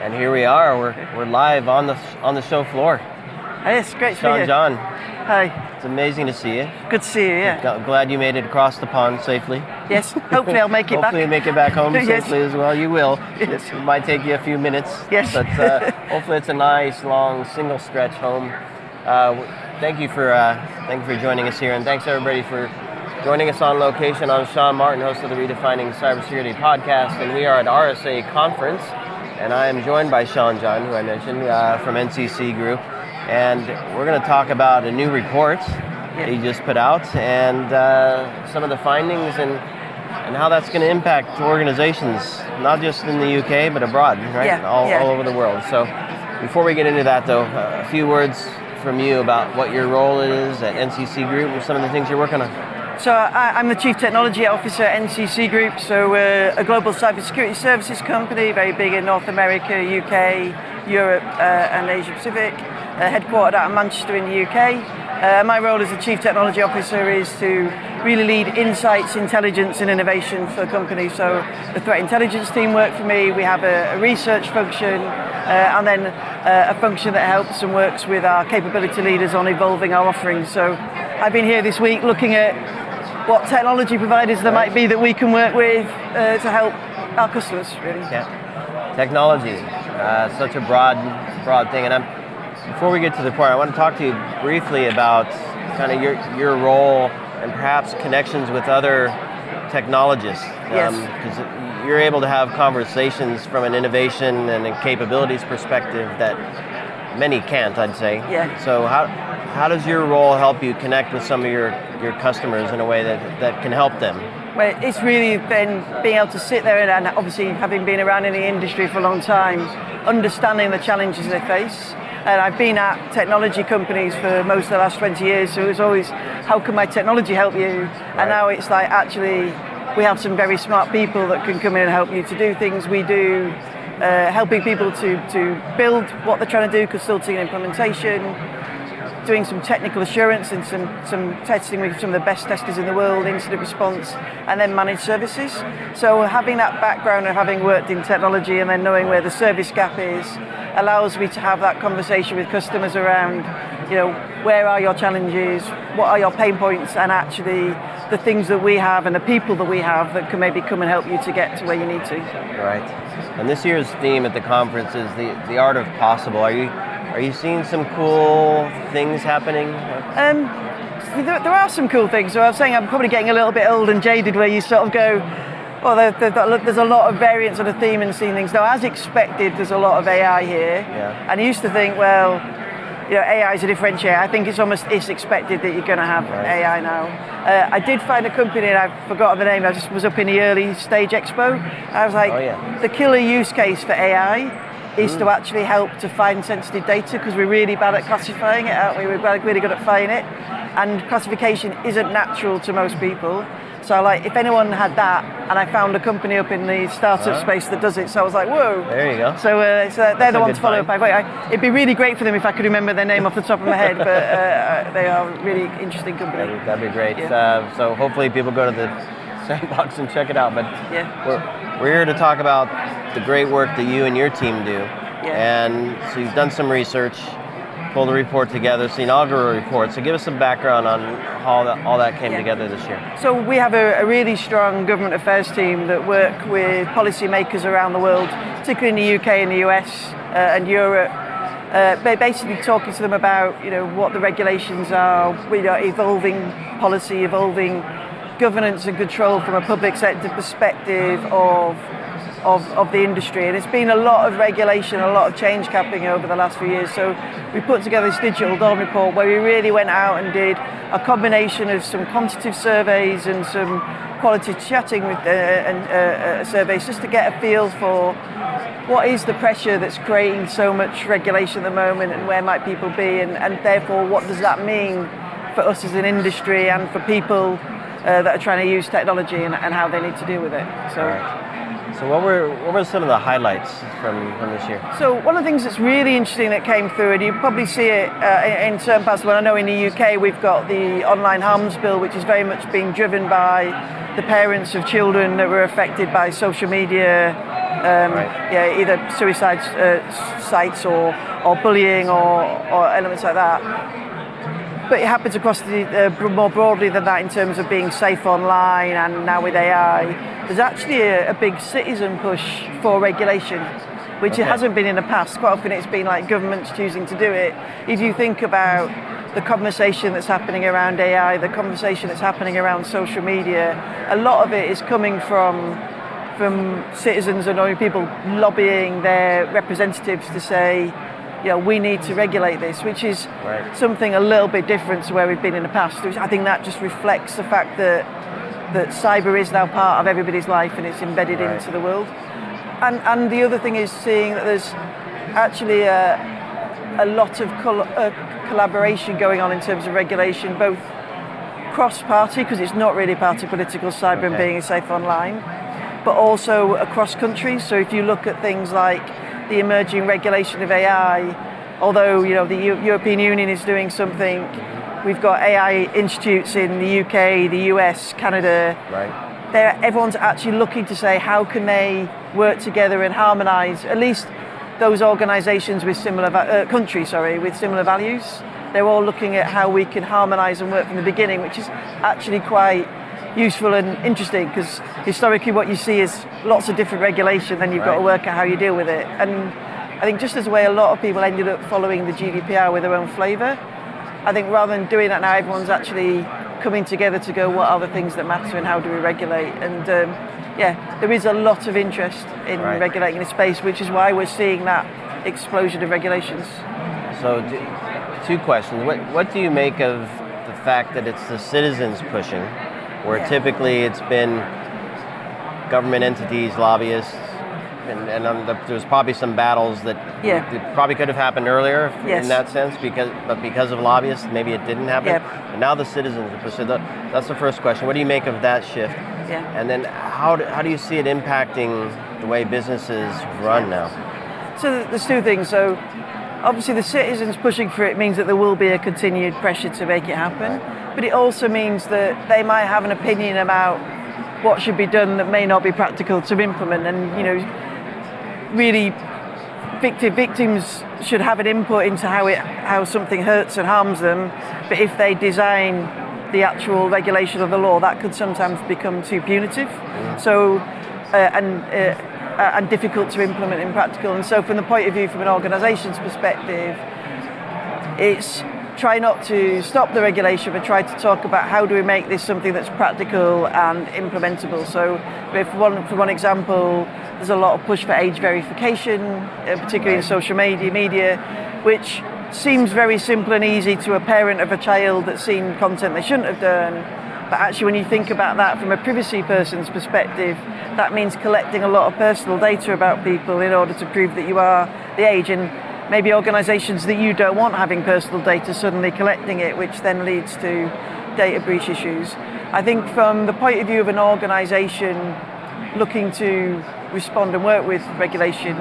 And here we are. We're live on the show floor. Hey, it's great to be Siân here. John. Hi. It's amazing to see you. Good to see you. Yeah. Glad you made it across the pond safely. Yes. Hopefully, I'll make it back. Hopefully, make it back home Yes. safely as well. You will. Yes. It might take you a few minutes. Yes. But hopefully, it's a nice, long, single stretch home. Thank you for joining us here, and thanks everybody for joining us on location. I'm Sean Martin, host of the Redefining Cybersecurity podcast, and we are at RSA Conference. And I am joined by Siân John, who I mentioned, from NCC Group. And we're going to talk about a new report that he just put out and some of the findings and how that's going to impact organizations, not just in the UK, but abroad, right? All over the world. So before we get into that, though, a few words from you about what your role is at NCC Group and some of the things you're working on. So I'm the Chief Technology Officer at NCC Group, so we're a global cybersecurity services company, very big in North America, UK, Europe and Asia Pacific, headquartered out of Manchester in the UK. My role as the Chief Technology Officer is to really lead insights, intelligence and innovation for companies. So the threat intelligence team work for me, we have a research function and then a function that helps and works with our capability leaders on evolving our offerings. So I've been here this week looking at what technology providers there might be that we can work with to help our customers, really. Yeah, technology, such a broad thing. And before we get to the point, I want to talk to you briefly about kind of your role and perhaps connections with other technologists. Because you're able to have conversations from an innovation and a capabilities perspective that many can't, I'd say. Yeah. So how does your role help you connect with some of your customers in a way that can help them? Well, it's really then being able to sit there and obviously having been around in the industry for a long time, understanding the challenges they face. And I've been at technology companies for most of the last 20 years, so it was always, how can my technology help you? Right. And now it's like, actually, we have some very smart people that can come in and help you to do things we do, helping people to build what they're trying to do, consulting and implementation, doing some technical assurance and some testing with some of the best testers in the world, incident response, and then managed services. So having that background of having worked in technology and then knowing where the service gap is allows me to have that conversation with customers around, where are your challenges, what are your pain points, and actually the things that we have and the people that we have that can maybe come and help you to get to where you need to. Right. And this year's theme at the conference is the art of possible. Are you seeing some cool things happening? There are some cool things. So I was saying I'm probably getting a little bit old and jaded where you sort of go, well, there's a lot of variance on the theme and seeing things. Now, as expected, there's a lot of AI here. Yeah. And I used to think, well, AI is a differentiator. I think it's expected that you're going to have AI now. I did find a company, and I forgot the name, I just was up in the early stage expo. I was like, the killer use case for AI is to actually help to find sensitive data, because we're really bad at classifying it, aren't we? We're really good at finding it. And classification isn't natural to most people. So if anyone had that, and I found a company up in the startup space that does it, so I was like, whoa. There you go. So they're the ones to follow up. It'd be really great for them if I could remember their name off the top of my head, but they are a really interesting company. That'd be great. Yeah. So hopefully people go to the sandbox and check it out. But we're here to talk about the great work that you and your team do. Yeah. And so you've done some research, pulled a report together, it's the inaugural report. So give us some background on how all that came together this year. So we have a really strong government affairs team that work with policymakers around the world, particularly in the UK and the US and Europe. Basically talking to them about what the regulations are, evolving policy, evolving governance and control from a public sector perspective of the industry. And it's been a lot of regulation, a lot of change happening over the last few years. So we put together this Digital Dawn report where we really went out and did a combination of some quantitative surveys and some quality chatting with surveys, just to get a feel for what is the pressure that's creating so much regulation at the moment, and where might people be, and therefore what does that mean for us as an industry and for people that are trying to use technology and how they need to deal with it. So what were some of the highlights from this year? So one of the things that's really interesting that came through, and you probably see it in certain parts, well, I know in the UK we've got the online harms bill, which is very much being driven by the parents of children that were affected by social media Yeah, either suicide sites or bullying or elements like that. But it happens across more broadly than that in terms of being safe online, and now with AI, there's actually a big citizen push for regulation, which it hasn't been in the past. Quite often it's been like governments choosing to do it. If you think about the conversation that's happening around AI, the conversation that's happening around social media, a lot of it is coming from citizens and ordinary people lobbying their representatives to say, we need to regulate this, which is something a little bit different to where we've been in the past. I think that just reflects the fact that cyber is now part of everybody's life and it's embedded into the world. And the other thing is seeing that there's actually a lot of collaboration going on in terms of regulation, both cross-party, because it's not really party political, cyber and being safe online, but also across countries. So if you look at things like the emerging regulation of AI, although the European Union is doing something, we've got AI institutes in the UK, the US, Canada. Everyone's actually looking to say how can they work together and harmonise at least those organisations with similar countries with similar values. They're all looking at how we can harmonise and work from the beginning, which is actually quite useful and interesting, because historically what you see is lots of different regulation, then you've got to work out how you deal with it. And I think just as the way a lot of people ended up following the GDPR with their own flavour, I think rather than doing that now, everyone's actually coming together to go, what are the things that matter and how do we regulate? And there is a lot of interest in regulating this space, which is why we're seeing that explosion of regulations. So two questions. What do you make of the fact that it's the citizens pushing, where typically it's been government entities, lobbyists, and there's probably some battles that probably could have happened earlier in that sense, because of lobbyists, maybe it didn't happen. But now the citizens are pushing. That's the first question. What do you make of that shift? And then how do you see it impacting the way businesses run now? So there's two things. So obviously the citizens pushing for it means that there will be a continued pressure to make it happen, but it also means that they might have an opinion about what should be done that may not be practical to implement. And really victims should have an input into how something hurts and harms them, but if they design the actual regulation of the law, that could sometimes become too punitive. So and difficult to implement in practical. And so from the point of view from an organisation's perspective, it's try not to stop the regulation, but try to talk about how do we make this something that's practical and implementable. So for one example, there's a lot of push for age verification, particularly in social media, which seems very simple and easy to a parent of a child that's seen content they shouldn't have done. But actually when you think about that from a privacy person's perspective, that means collecting a lot of personal data about people in order to prove that you are the age, and maybe organisations that you don't want having personal data suddenly collecting it, which then leads to data breach issues. I think from the point of view of an organisation looking to respond and work with regulation,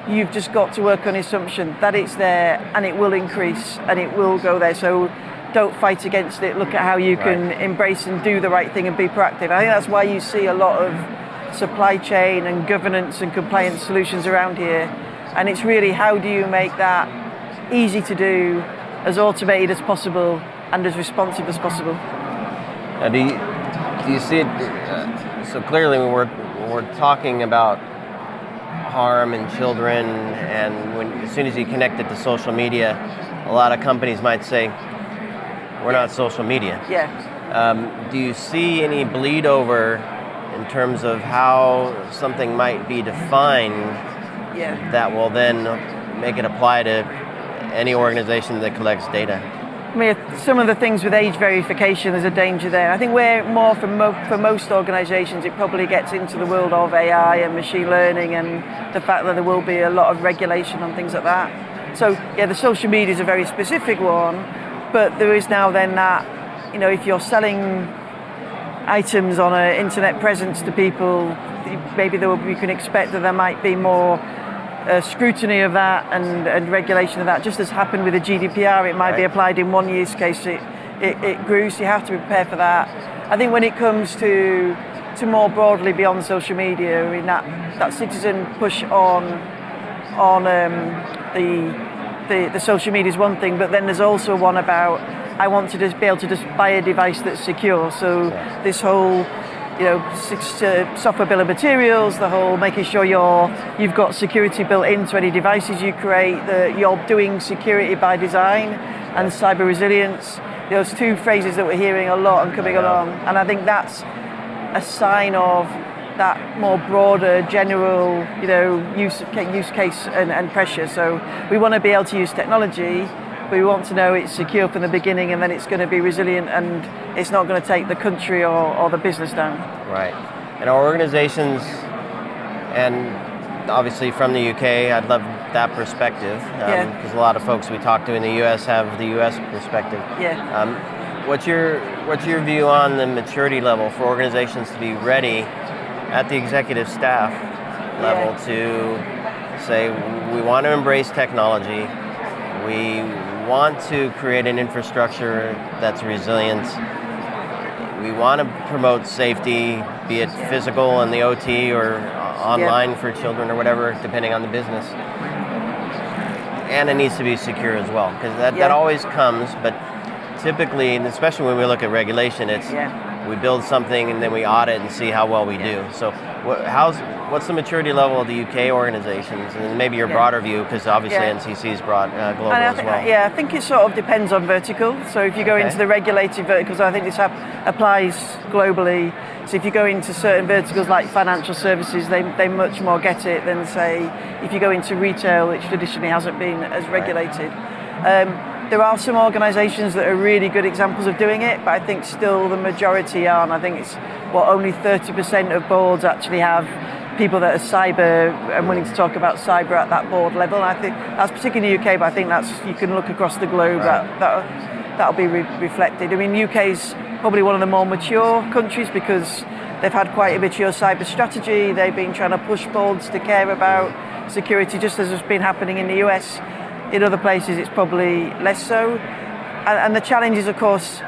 you've just got to work on the assumption that it's there and it will increase and it will go there. So don't fight against it. Look at how you can embrace and do the right thing and be proactive. I think that's why you see a lot of supply chain and governance and compliance solutions around here. And it's really how do you make that easy to do, as automated as possible and as responsive as possible. Now, do you see it? So clearly when we're talking about harm in children, and as soon as you connect it to social media, a lot of companies might say, we're not social media. Do you see any bleed over in terms of how something might be defined that will then make it apply to any organization that collects data? I mean, some of the things with age verification, there's a danger there. I think where more for most organisations, it probably gets into the world of AI and machine learning and the fact that there will be a lot of regulation on things like that. So the social media is a very specific one, but there is now then that, if you're selling items on an internet presence to people, maybe you can expect that there might be more scrutiny of that and regulation of that. Just as happened with the GDPR, it might be applied in one use case, it grew, so you have to be prepared for that. I think when it comes to to more broadly beyond social media. I mean, that citizen push on the social media is one thing, but then there's also one about, I want to just be able to just buy a device that's secure. So this whole, software bill of materials, the whole making sure you've got security built into any devices you create, that you're doing security by design and cyber resilience. Those two phrases that we're hearing a lot and coming along, and I think that's a sign of that more broader, general, use case and pressure. So we want to be able to use technology, but we want to know it's secure from the beginning, and then it's going to be resilient, and it's not going to take the country or the business down. Right. And our organizations, and obviously from the UK, I'd love that perspective, because a lot of folks we talk to in the US have the US perspective. What's your view on the maturity level for organizations to be ready at the executive staff level to say, we want to embrace technology, we want to create an infrastructure that's resilient, we want to promote safety, be it physical in the OT or online for children or whatever, depending on the business. And it needs to be secure as well, because that always comes, but typically, and especially when we look at regulation, it's we build something and then we audit and see how well we do. So what's the maturity level of the UK organizations, and maybe your broader view, because obviously NCC's brought global as well. I think it sort of depends on vertical. So if you go into the regulated verticals, I think this applies globally. So if you go into certain verticals like financial services, they much more get it than, say, if you go into retail, which traditionally hasn't been as regulated. There are some organisations that are really good examples of doing it, but I think still the majority aren't. I think it's only 30% of boards actually have people that are cyber and willing to talk about cyber at that board level. And I think that's particularly in the UK, but I think you can look across the globe, that'll be reflected. I mean, UK's probably one of the more mature countries because they've had quite a mature cyber strategy. They've been trying to push boards to care about security, just as has been happening in the US. In other places, it's probably less so. And the challenge is, of course,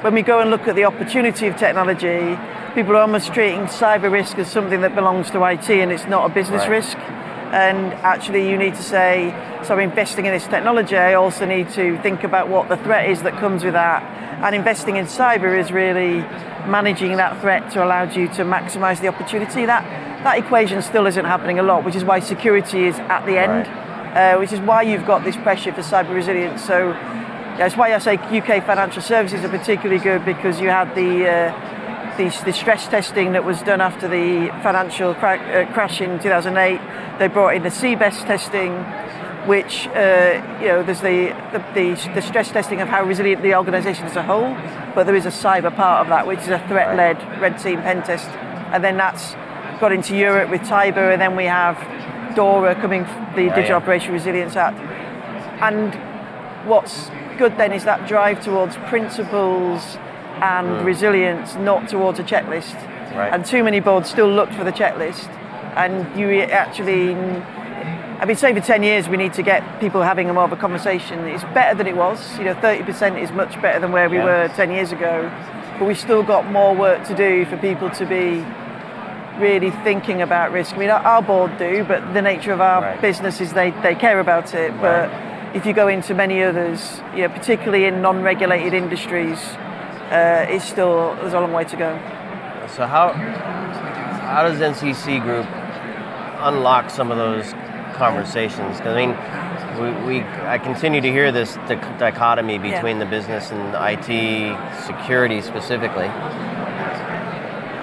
when we go and look at the opportunity of technology, people are almost treating cyber risk as something that belongs to IT and it's not a business risk. And actually, you need to say, so I'm investing in this technology, I also need to think about what the threat is that comes with that. And investing in cyber is really managing that threat to allow you to maximize the opportunity. That equation still isn't happening a lot, which is why security is at the end. Which is why you've got this pressure for cyber resilience. So that's why I say UK financial services are particularly good, because you had the stress testing that was done after the financial crash in 2008. They brought in the CBEST testing, which there's the stress testing of how resilient the organisation as a whole, but there is a cyber part of that, which is a threat-led red team pen test, and then that's got into Europe with Tiber, and then we have DORA coming, the Digital Operation Resilience Act. And what's good then is that drive towards principles and resilience, not towards a checklist. And too many boards still look for the checklist, and you actually, I've been saying for 10 years we need to get people having more of a conversation. It's better than it was, 30% is much better than where we were 10 years ago, but we've still got more work to do for people to be really thinking about risk. I mean, our board do, but the nature of our business is they care about it. But if you go into many others, particularly in non-regulated industries, there's a long way to go. So how does NCC Group unlock some of those conversations? Because I mean, I continue to hear this dichotomy between the business and IT security specifically.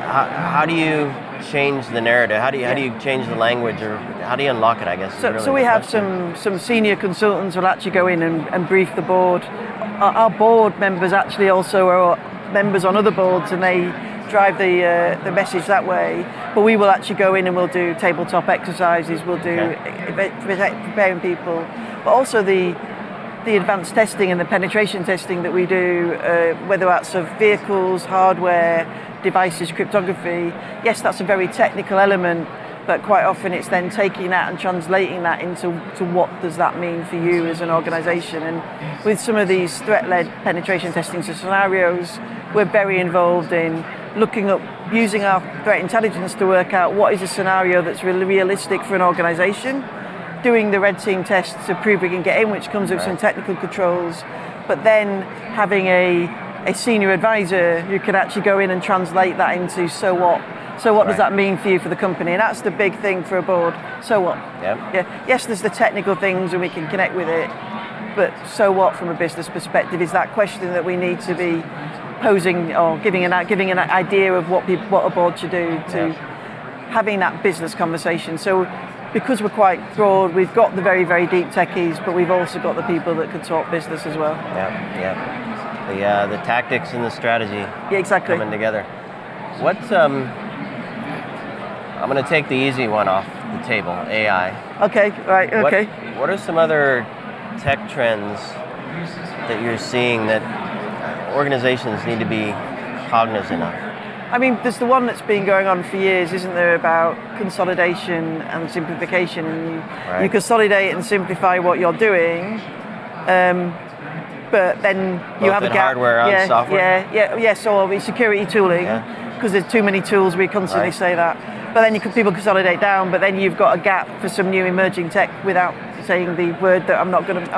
How do you change the narrative? How do you change the language, or how do you unlock it, I guess? So we have some senior consultants who will actually go in and brief the board. Our board members actually also are members on other boards, and they drive the message that way. But we will actually go in and we'll do tabletop exercises, we'll do preparing people, but also the advanced testing and the penetration testing that we do, whether that's of vehicles, hardware, devices, cryptography. Yes, that's a very technical element, but quite often it's then taking that and translating that into what does that mean for you as an organisation. And with some of these threat-led penetration testing scenarios, we're very involved in looking up, using our threat intelligence to work out what is a scenario that's really realistic for an organization, doing the red team tests to prove we can get in, which comes with some technical controls, but then having a senior advisor who can actually go in and translate that into so what. So what does that mean for you, for the company? And that's the big thing for a board. So what? Yeah. Yes, there's the technical things and we can connect with it, but so what from a business perspective is that question that we need to be posing or giving an idea of what a board should do to having that business conversation. So because we're quite broad, we've got the very, very deep techies, but we've also got the people that can talk business as well. Yeah. The tactics and the strategy coming together. I'm going to take the easy one off the table, AI. Okay, right, okay. What are some other tech trends that you're seeing that organizations need to be cognizant of? I mean, there's the one that's been going on for years, isn't there, about consolidation and simplification. And you consolidate and simplify what you're doing, but then you have a gap. Hardware and software? So security tooling, because there's too many tools, we constantly say that. But then people consolidate down, but then you've got a gap for some new emerging tech without saying the word that I'm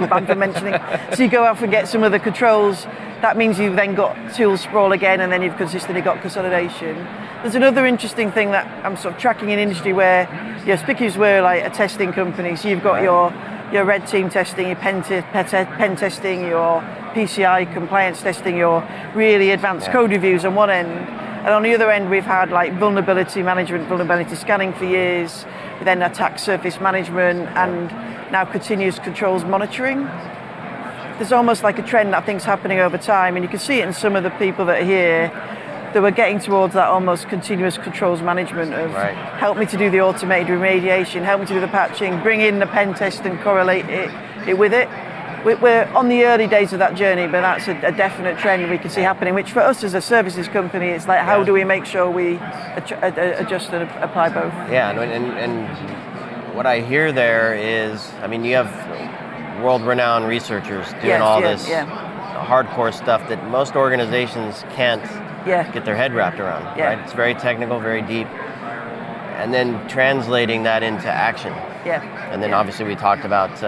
banned from mentioning. So you go off and get some of the controls. That means you've then got tools sprawl again, and then you've consistently got consolidation. There's another interesting thing that I'm sort of tracking in industry where, Spicky's were like a testing company. So you've got your red team testing, your pen testing, your PCI compliance testing, your really advanced code reviews on one end. And on the other end, we've had like vulnerability management, vulnerability scanning for years, then attack surface management, and now continuous controls monitoring. There's almost like a trend that I think is happening over time, and you can see it in some of the people that are here, that we're getting towards that almost continuous controls management of help me to do the automated remediation, help me to do the patching, bring in the pen test and correlate it with it. We're on the early days of that journey, but that's a definite trend we can see happening, which for us as a services company, it's like, how do we make sure we adjust and apply both? Yeah, and what I hear there is, I mean, you have world-renowned researchers doing this hardcore stuff that most organizations can't get their head wrapped around, right? It's very technical, very deep. And then translating that into action. And then obviously we talked about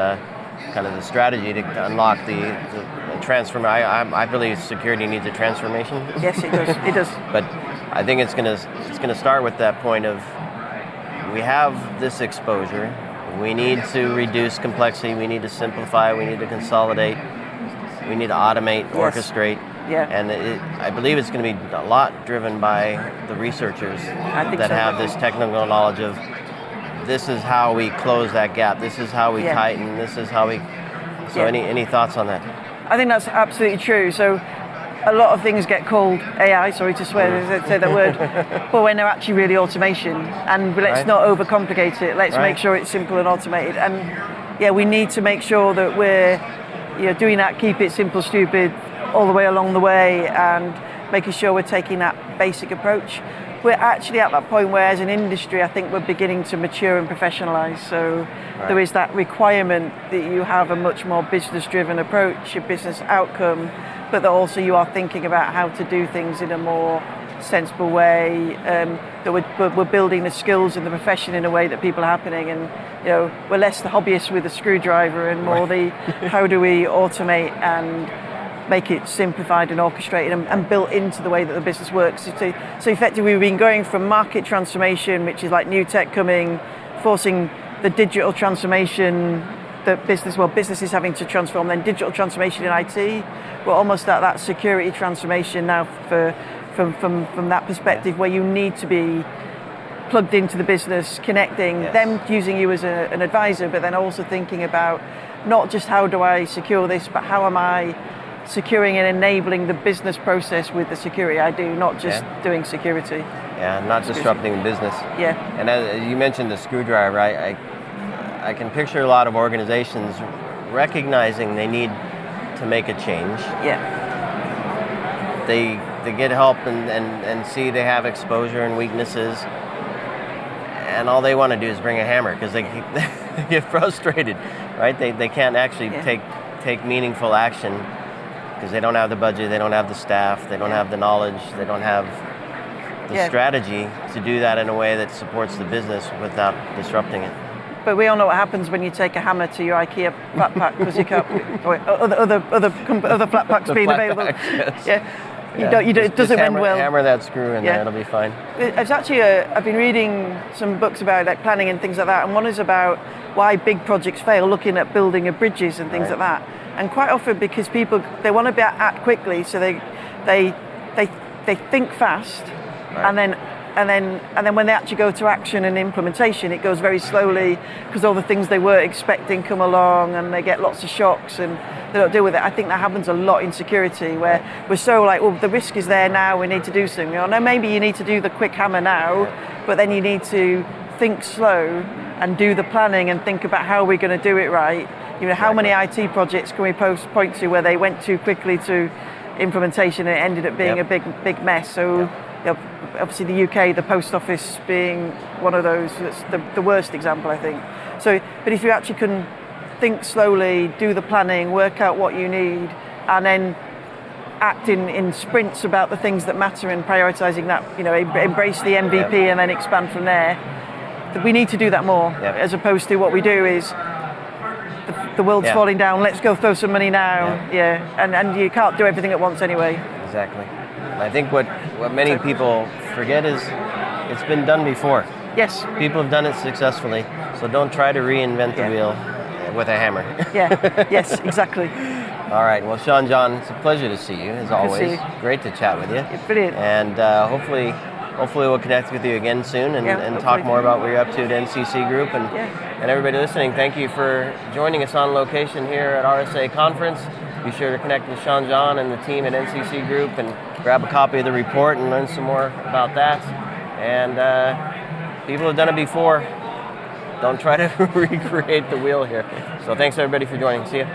kind of the strategy to unlock the transform. I believe security needs a transformation. Yes, it does. But I think it's gonna start with that point of, we have this exposure. We need to reduce complexity. We need to simplify. We need to consolidate. We need to automate, orchestrate. And I believe it's going to be a lot driven by the researchers that have this technical knowledge of, this is how we close that gap. This is how we tighten. This is how we. So any thoughts on that? I think that's absolutely true. So a lot of things get called AI, sorry to say that word, but when they're actually really automation. And let's not overcomplicate it. Let's make sure it's simple and automated. And we need to make sure that we're doing that, keep it simple, stupid, all the way along the way, and making sure we're taking that basic approach. We're actually at that point where, as an industry, I think we're beginning to mature and professionalize. So there is that requirement that you have a much more business-driven approach, a business outcome, but that also you are thinking about how to do things in a more sensible way, that we're building the skills in the profession in a way that people are happening, and we're less the hobbyists with a screwdriver and more the how do we automate and make it simplified and orchestrated and built into the way that the business works. So effectively we've been going from market transformation, which is like new tech coming, forcing the digital transformation that business is having to transform, then digital transformation in IT. We're almost at that security transformation now from that perspective, where you need to be plugged into the business, connecting them, using you as an advisor, but then also thinking about not just how do I secure this, but how am I securing and enabling the business process with the security I do, not just doing security. Not disrupting business. And as you mentioned the screwdriver, I can picture a lot of organizations recognizing they need to make a change. They get help and see they have exposure and weaknesses, and all they want to do is bring a hammer because they get frustrated, right? They can't actually take meaningful action because they don't have the budget, they don't have the staff, they don't have the knowledge, they don't have the strategy to do that in a way that supports the business without disrupting it. But we all know what happens when you take a hammer to your IKEA flat pack because you can't. Or other flat packs being available. Packs, yes. Yeah. It doesn't end well. Hammer that screw in there; it'll be fine. It's actually I've been reading some books about like planning and things like that, and one is about why big projects fail, looking at building of bridges and things like that. And quite often because people they want to act quickly, so they think fast, and then when they actually go to action and implementation, it goes very slowly because all the things they weren't expecting come along, and they get lots of shocks and they don't deal with it. I think that happens a lot in security, where we're so like, well, the risk is there now, we need to do something. No, maybe you need to do the quick hammer now, but then you need to think slow and do the planning and think about how we're going to do it right. How many IT projects can we point to where they went too quickly to implementation and it ended up being a big mess? So obviously the UK, the post office being one of those, that's the worst example, I think. So, but if you actually can think slowly, do the planning, work out what you need, and then act in sprints about the things that matter and prioritizing that, embrace the MVP and then expand from there. We need to do that more, as opposed to what we do is the world's falling down, let's go throw some money now. And you can't do everything at once anyway. Exactly. I think what many people forget is it's been done before. Yes. People have done it successfully, so don't try to reinvent the wheel with a hammer. Yes, exactly. All right, well, Siân John, it's a pleasure to see you, as always. Great to chat with you. Brilliant. And hopefully we'll connect with you again soon and talk more about what you're up to at NCC Group. And everybody listening, thank you for joining us on location here at RSA Conference. Be sure to connect with Siân John and the team at NCC Group and grab a copy of the report and learn some more about that. And people have done it before. Don't try to recreate the wheel here. So thanks everybody for joining. See you.